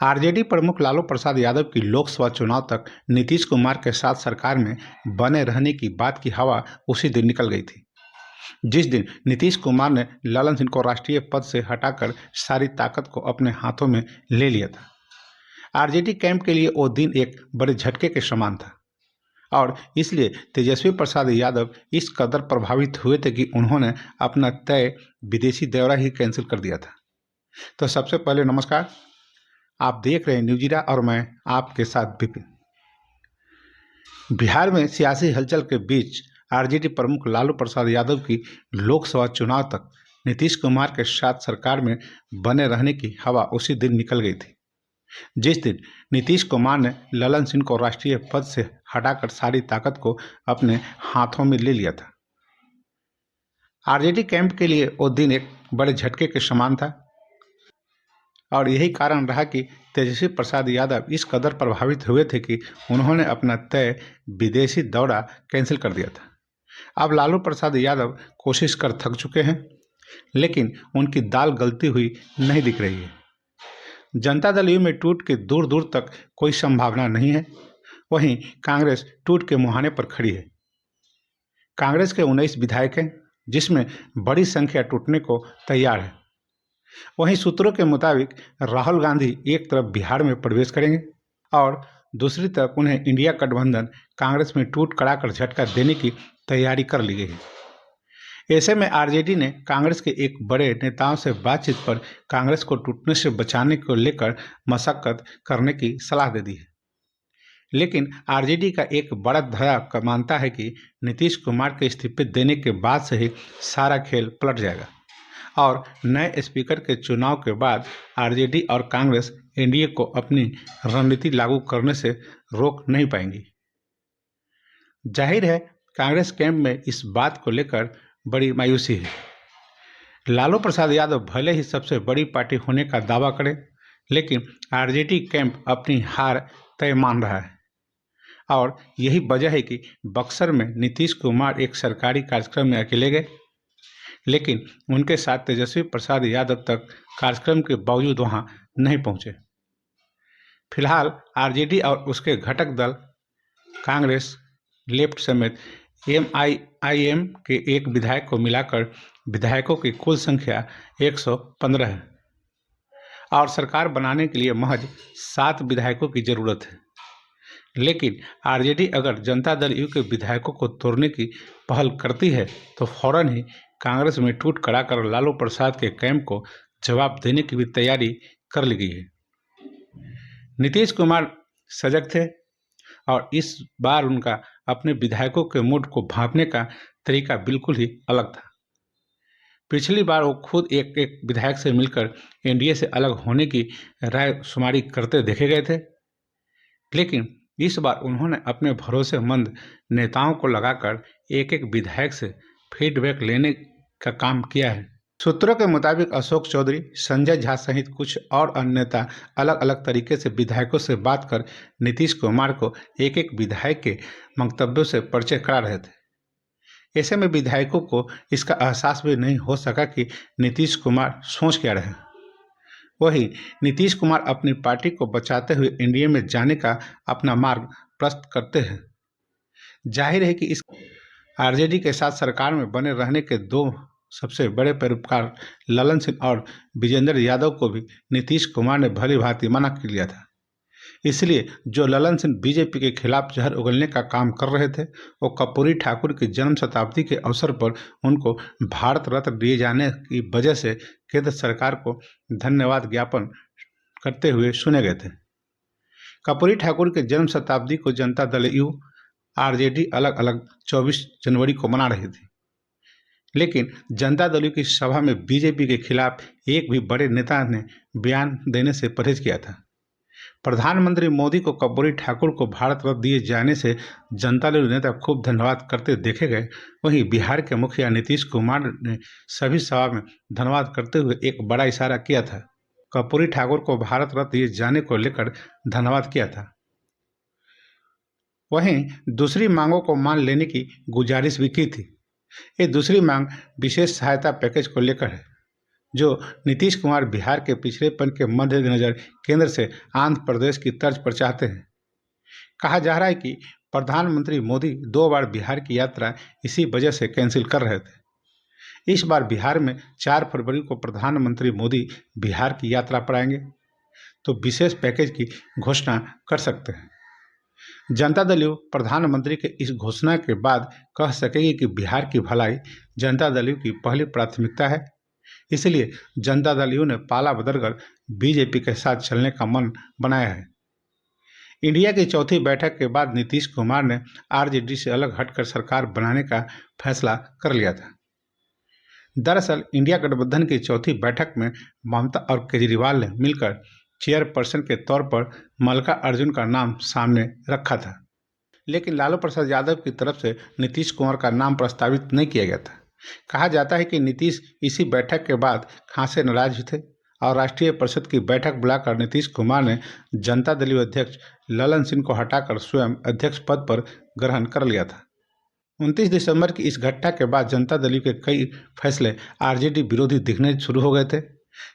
RJD प्रमुख लालू प्रसाद यादव की लोकसभा चुनाव तक नीतीश कुमार के साथ सरकार में बने रहने की बात की हवा उसी दिन निकल गई थी जिस दिन नीतीश कुमार ने ललन सिंह को राष्ट्रीय पद से हटाकर सारी ताकत को अपने हाथों में ले लिया था। आरजेडी कैंप के लिए वो दिन एक बड़े झटके के समान था और इसलिए तेजस्वी प्रसाद यादव इस कदर प्रभावित हुए थे कि उन्होंने अपना तय विदेशी दौरा ही कैंसिल कर दिया था। तो सबसे पहले नमस्कार, आप देख रहे हैं न्यूजीरा और मैं आपके साथ विपिन। बिहार में सियासी हलचल के बीच आरजेडी प्रमुख लालू प्रसाद यादव की लोकसभा चुनाव तक नीतीश कुमार के साथ सरकार में बने रहने की हवा उसी दिन निकल गई थी जिस दिन नीतीश कुमार ने ललन सिंह को राष्ट्रीय पद से हटाकर सारी ताकत को अपने हाथों में ले लिया था। आरजेडी कैंप के लिए वो दिन एक बड़े झटके के समान था और यही कारण रहा कि तेजस्वी प्रसाद यादव इस कदर प्रभावित हुए थे कि उन्होंने अपना तय विदेशी दौरा कैंसिल कर दिया था। अब लालू प्रसाद यादव कोशिश कर थक चुके हैं, लेकिन उनकी दाल गलती हुई नहीं दिख रही है। जनता दल यू में टूट के दूर दूर तक कोई संभावना नहीं है। वहीं कांग्रेस टूट के मुहाने पर खड़ी है। कांग्रेस के 19 विधायक हैं, जिसमें बड़ी संख्या टूटने को तैयार है। वहीं सूत्रों के मुताबिक राहुल गांधी एक तरफ बिहार में प्रवेश करेंगे और दूसरी तरफ उन्हें इंडिया गठबंधन कांग्रेस में टूट कराकर झटका देने की तैयारी कर ली गई है। ऐसे में आरजेडी ने कांग्रेस के एक बड़े नेताओं से बातचीत पर कांग्रेस को टूटने से बचाने को लेकर मशक्कत करने की सलाह दे दी है। लेकिन आरजेडी का एक बड़ा धड़ा मानता है कि नीतीश कुमार के इस्तीफे देने के बाद से ही सारा खेल पलट जाएगा और नए स्पीकर के चुनाव के बाद आरजेडी और कांग्रेस एनडीए को अपनी रणनीति लागू करने से रोक नहीं पाएंगी। जाहिर है कांग्रेस कैंप में इस बात को लेकर बड़ी मायूसी है। लालू प्रसाद यादव भले ही सबसे बड़ी पार्टी होने का दावा करें, लेकिन आरजेडी कैंप अपनी हार तय मान रहा है और यही वजह है कि बक्सर में नीतीश कुमार एक सरकारी कार्यक्रम में अकेले गए, लेकिन उनके साथ तेजस्वी प्रसाद यादव तक कार्यक्रम के बावजूद वहां नहीं पहुंचे। फिलहाल आरजेडी और उसके घटक दल कांग्रेस, लेफ्ट समेत एमआईएम के एक विधायक को मिलाकर विधायकों की कुल संख्या 115 है और सरकार बनाने के लिए महज 7 विधायकों की जरूरत है। लेकिन आरजेडी अगर जनता दल यू के विधायकों को तोड़ने की पहल करती है तो फौरन ही कांग्रेस में टूट कराकर लालू प्रसाद के कैंप को जवाब देने की भी तैयारी कर ली गई है। नीतीश कुमार सजग थे और इस बार उनका अपने विधायकों के मूड को भांपने का तरीका बिल्कुल ही अलग था। पिछली बार वो खुद एक एक विधायक से मिलकर एनडीए से अलग होने की राय शुमारी करते देखे गए थे, लेकिन इस बार उन्होंने अपने भरोसेमंद नेताओं को लगाकर एक एक विधायक से फीडबैक लेने का काम किया है। सूत्रों के मुताबिक अशोक चौधरी, संजय झा सहित कुछ और अन्य नेता अलग अलग तरीके से विधायकों से बात कर नीतीश कुमार को एक एक विधायक के वक्तव्यों से परिचय करा रहे थे। ऐसे में विधायकों को इसका एहसास भी नहीं हो सका कि नीतीश कुमार सोच क्या रहे। वहीं नीतीश कुमार अपनी पार्टी को बचाते हुए एनडीए में जाने का अपना मार्ग प्रशस्त करते हैं। जाहिर है कि इस आरजेडी के साथ सरकार में बने रहने के दो सबसे बड़े पैरोकार ललन सिंह और विजेंद्र यादव को भी नीतीश कुमार ने भली भांति मना कर लिया था। इसलिए जो ललन सिंह बीजेपी के खिलाफ जहर उगलने का काम कर रहे थे, वो कर्पूरी ठाकुर की जन्म शताब्दी के अवसर पर उनको भारत रत्न दिए जाने की वजह से केंद्र सरकार को धन्यवाद ज्ञापन करते हुए सुने गए थे। कर्पूरी ठाकुर के जन्म शताब्दी को जनता दल यू, आरजेडी अलग अलग 24 जनवरी को मना रही थी, लेकिन जनता दल यू की सभा में बीजेपी के खिलाफ एक भी बड़े नेता ने बयान देने से परहेज किया था। प्रधानमंत्री मोदी को कर्पूरी ठाकुर को भारत रत्न दिए जाने से जनता दल नेता खूब धन्यवाद करते देखे गए। वहीं बिहार के मुखिया नीतीश कुमार ने सभी सभा में धन्यवाद करते हुए एक बड़ा इशारा किया था। कर्पूरी ठाकुर को भारत रत्न दिए जाने को लेकर धन्यवाद किया था। वहीं दूसरी मांगों को मान लेने की गुजारिश भी की थी। ये दूसरी मांग विशेष सहायता पैकेज को लेकर है। जो नीतीश कुमार बिहार के पिछड़ेपन के मद्देनजर केंद्र से आंध्र प्रदेश की तर्ज पर चाहते हैं। कहा जा रहा है कि प्रधानमंत्री मोदी 2 बार बिहार की यात्रा इसी वजह से कैंसिल कर रहे थे। इस बार बिहार में 4 फरवरी को प्रधानमंत्री मोदी बिहार की यात्रा पर आएंगे तो विशेष पैकेज की घोषणा कर सकते हैं। जनता दल यू प्रधानमंत्री के इस घोषणा के बाद कह सकेगी कि बिहार की भलाई जनता दल यू की पहली प्राथमिकता है। इसलिए जनता दल यू ने पाला बदलकर बीजेपी के साथ चलने का मन बनाया है। इंडिया की चौथी बैठक के बाद नीतीश कुमार ने आरजेडी से अलग हटकर सरकार बनाने का फैसला कर लिया था। दरअसल इंडिया गठबंधन की चौथी बैठक में ममता और केजरीवाल ने मिलकर चेयरपर्सन के तौर पर मल्लिका अर्जुन का नाम सामने रखा था, लेकिन लालू प्रसाद यादव की तरफ से नीतीश कुमार का नाम प्रस्तावित नहीं किया गया था। कहा जाता है कि नीतीश इसी बैठक के बाद खासे नाराज थे और राष्ट्रीय परिषद की बैठक बुलाकर नीतीश कुमार ने जनता दल यू अध्यक्ष ललन सिंह को हटाकर स्वयं अध्यक्ष पद पर ग्रहण कर लिया था। 29 दिसंबर की इस घटना के बाद जनता दल यू के कई फैसले आरजेडी विरोधी दिखने शुरू हो गए थे।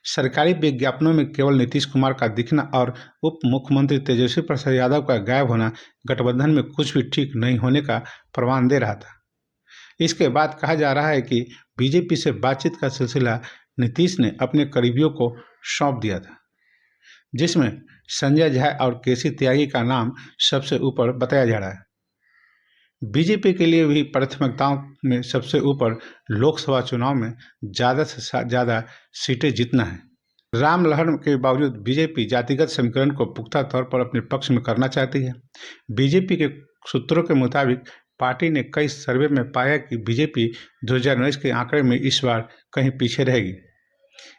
सरकारी विज्ञापनों में केवल नीतीश कुमार का दिखना और उप मुख्यमंत्री तेजस्वी प्रसाद यादव का गायब होना गठबंधन में कुछ भी ठीक नहीं होने का प्रमाण दे रहा था। इसके बाद कहा जा रहा है कि बीजेपी से बातचीत का सिलसिला नीतीश ने अपने करीबियों को सौंप दिया था, जिसमें संजय झा और केसी त्यागी का नाम सबसे ऊपर बताया जा रहा है। बीजेपी के लिए भी प्राथमिकताओं में सबसे ऊपर लोकसभा चुनाव में ज़्यादा से ज़्यादा सीटें जीतना है। रामलहर के बावजूद बीजेपी जातिगत समीकरण को पुख्ता तौर पर अपने पक्ष में करना चाहती है। बीजेपी के सूत्रों के मुताबिक पार्टी ने कई सर्वे में पाया कि बीजेपी 2019 के आंकड़े में इस बार कहीं पीछे रहेगी।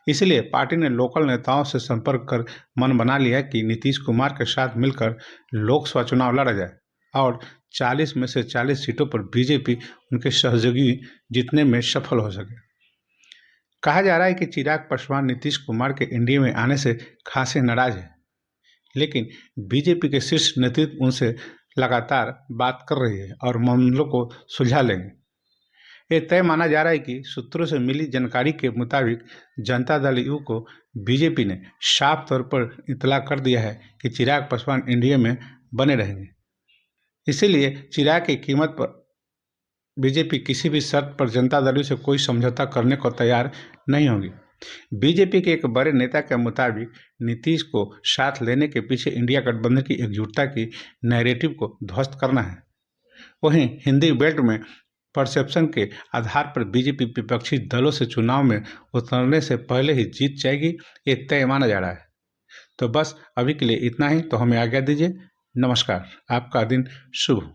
इसलिए पार्टी ने लोकल नेताओं से संपर्क कर मन बना लिया कि नीतीश कुमार के साथ मिलकर लोकसभा चुनाव लड़ा जाए और 40 में से 40 सीटों पर बीजेपी उनके सहयोगी जीतने में सफल हो सके। कहा जा रहा है कि चिराग पासवान नीतीश कुमार के एनडीए में आने से खासे नाराज है, लेकिन बीजेपी के शीर्ष नेतृत्व उनसे लगातार बात कर रही है और मामलों को सुलझा लेंगे। ये तय माना जा रहा है कि सूत्रों से मिली जानकारी के मुताबिक जनता दल यू को बीजेपी ने साफ तौर पर इतला कर दिया है कि चिराग पासवान एनडीए में बने रहेंगे। इसीलिए चिराग की कीमत पर बीजेपी किसी भी शर्त पर जनता दल यू से कोई समझौता करने को तैयार नहीं होगी। बीजेपी के एक बड़े नेता के मुताबिक नीतीश को साथ लेने के पीछे इंडिया गठबंधन की एकजुटता की नैरेटिव को ध्वस्त करना है। वहीं हिंदी बेल्ट में परसेप्शन के आधार पर बीजेपी विपक्षी दलों से चुनाव में उतरने से पहले ही जीत जाएगी, ये तय माना जा रहा है। तो बस अभी के लिए इतना ही। तो हमें आज्ञा दीजिए। नमस्कार। आपका दिन शुभ हो।